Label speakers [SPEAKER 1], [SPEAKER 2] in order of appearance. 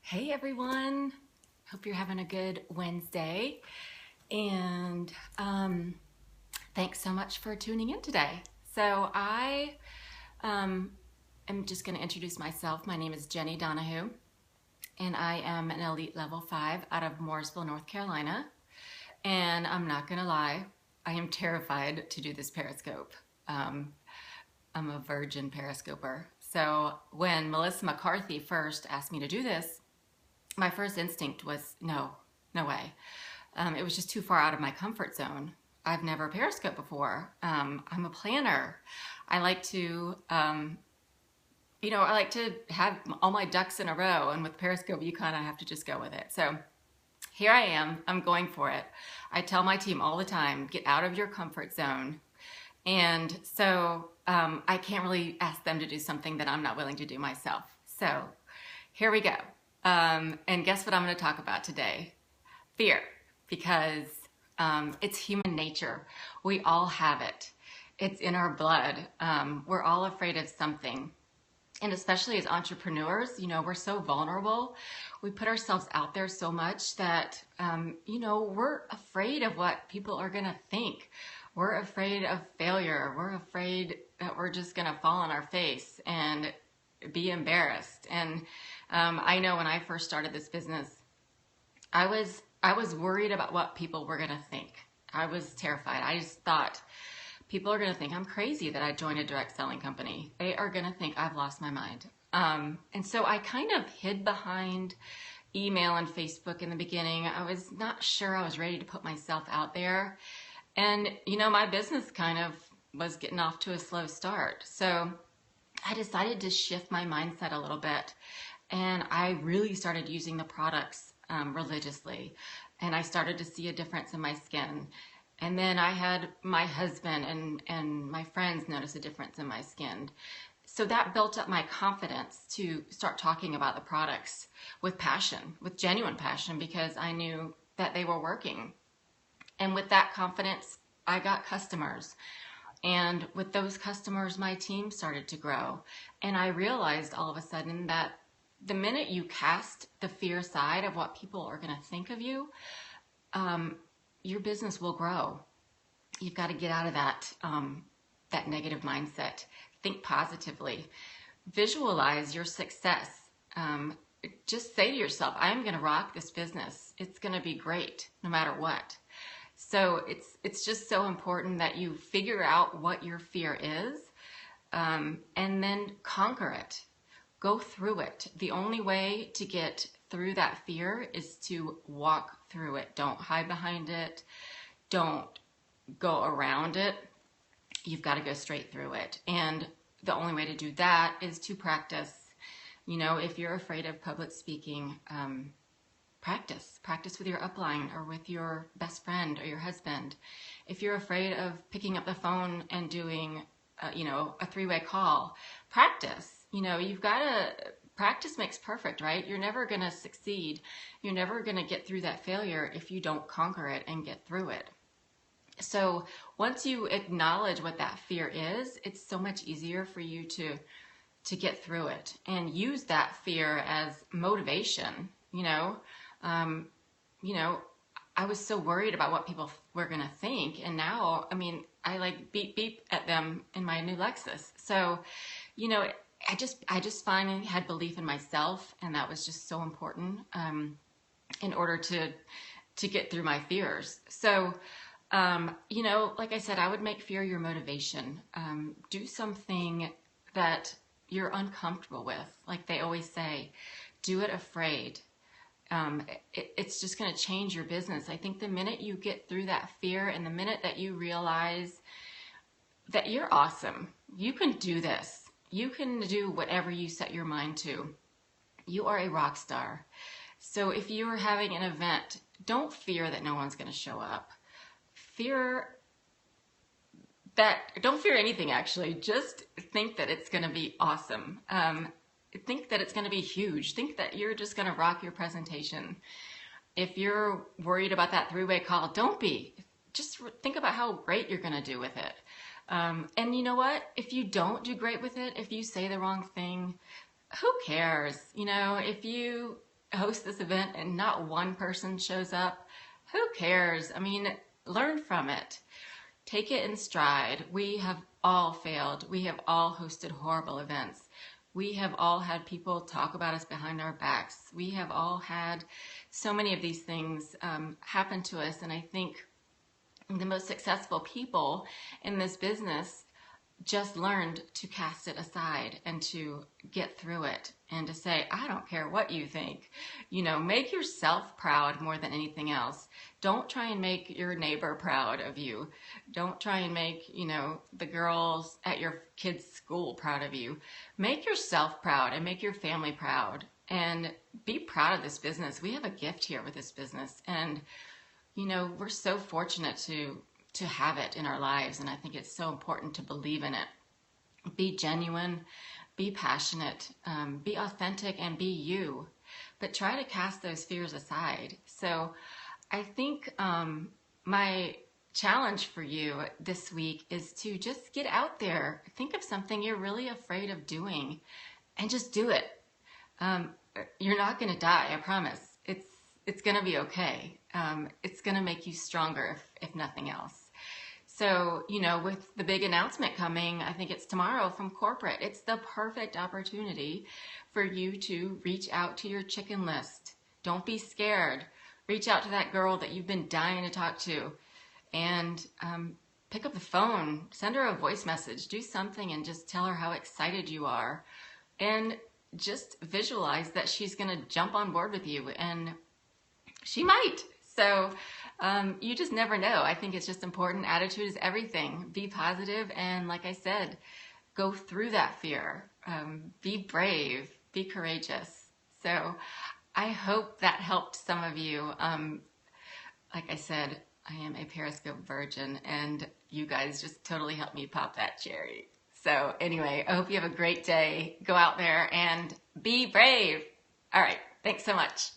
[SPEAKER 1] Hey everyone, hope you're having a good Wednesday, and thanks so much for tuning in today. So I am just going to introduce myself. My name is Jenny Donehoo, and I am an Elite Level 5 out of Mooresville, North Carolina. And I'm not going to lie, I am terrified to do this Periscope. I'm a virgin Periscoper. So when Melissa McCarthy first asked me to do this, my first instinct was no way. It was just too far out of my comfort zone. I've never Periscoped before. I'm a planner. I like to, I like to have all my ducks in a row, and with Periscope, you kind of have to just go with it. So here I am. I'm going for it. I tell my team all the time, get out of your comfort zone. And so I can't really ask them to do something that I'm not willing to do myself. So here we go. And guess what I'm going to talk about today? Fear, because it's human nature. We all have it. It's in our blood. We're all afraid of something. And especially as entrepreneurs, we're so vulnerable. We put ourselves out there so much that, we're afraid of what people are going to think. We're afraid of failure. We're afraid that we're just going to fall on our face and be embarrassed. And I know when I first started this business, I was worried about what people were going to think. I was terrified. I just thought people are going to think I'm crazy that I joined a direct selling company. They are going to think I've lost my mind. And so I kind of hid behind email and Facebook in the beginning. I was not sure I was ready to put myself out there. And, my business kind of was getting off to a slow start. So I decided to shift my mindset a little bit. And I really started using the products religiously. And I started to see a difference in my skin. And then I had my husband and my friends notice a difference in my skin. So that built up my confidence to start talking about the products with passion, with genuine passion, because I knew that they were working. And with that confidence, I got customers. And with those customers, my team started to grow. And I realized all of a sudden that the minute you cast the fear aside of what people are going to think of you, your business will grow. You've got to get out of that negative mindset. Think positively. Visualize your success. Just say to yourself, I'm going to rock this business. It's going to be great no matter what. So it's just so important that you figure out what your fear is, and then conquer it. Go through it. The only way to get through that fear is to walk through it. Don't hide behind it. Don't go around it. You've got to go straight through it. And the only way to do that is to practice. If you're afraid of public speaking, practice with your upline or with your best friend or your husband. If you're afraid of picking up the phone and doing, a three-way call, practice. You've got to, practice makes perfect, right? You're never going to succeed. You're never going to get through that failure if you don't conquer it and get through it. So once you acknowledge what that fear is, it's so much easier for you to get through it and use that fear as motivation. I was so worried about what people were going to think. And now, I like beep, beep at them in my new Lexus. So, I just finally had belief in myself. And that was just so important, in order to get through my fears. So, like I said, I would make fear your motivation. Do something that you're uncomfortable with. Like they always say, do it afraid. It's just going to change your business. I think the minute you get through that fear and the minute that you realize that you're awesome, you can do this. You can do whatever you set your mind to. You are a rock star. So if you are having an event, don't fear that no one's going to show up. Don't fear anything actually. Just think that it's going to be awesome. Think that it's going to be huge. Think that you're just going to rock your presentation. If you're worried about that three-way call, don't be. Just think about how great you're going to do with it. And you know what? If you don't do great with it, if you say the wrong thing, who cares? If you host this event and not one person shows up, who cares? I mean, learn from it. Take it in stride. We have all failed. We have all hosted horrible events. We have all had people talk about us behind our backs. We have all had so many of these things happen to us. And I think the most successful people in this business just learned to cast it aside and to get through it and to say, I don't care what you think. You know, make yourself proud more than anything else. Don't try and make your neighbor proud of you. Don't try and make, you know, the girls at your kids' school proud of you. Make yourself proud and make your family proud and be proud of this business. We have a gift here with this business, and, you know, we're so fortunate to have it in our lives, and I think it's so important to believe in it. Be genuine, be passionate, be authentic, and be you, but try to cast those fears aside. So I think my challenge for you this week is to just get out there, think of something you're really afraid of doing, and just do it. You're not going to die, I promise. It's going to be okay. It's going to make you stronger, if nothing else. So, you know, with the big announcement coming, I think it's tomorrow from corporate, it's the perfect opportunity for you to reach out to your chicken list. Don't be scared. Reach out to that girl that you've been dying to talk to, and pick up the phone, send her a voice message, do something, and just tell her how excited you are. And just visualize that she's going to jump on board with you, and she might. So you just never know. I think it's just important. Attitude is everything. Be positive, and like I said, go through that fear. Be brave. Be courageous. So I hope that helped some of you. Like I said, I am a Periscope virgin, and you guys just totally helped me pop that cherry. So anyway, I hope you have a great day. Go out there and be brave. All right. Thanks so much.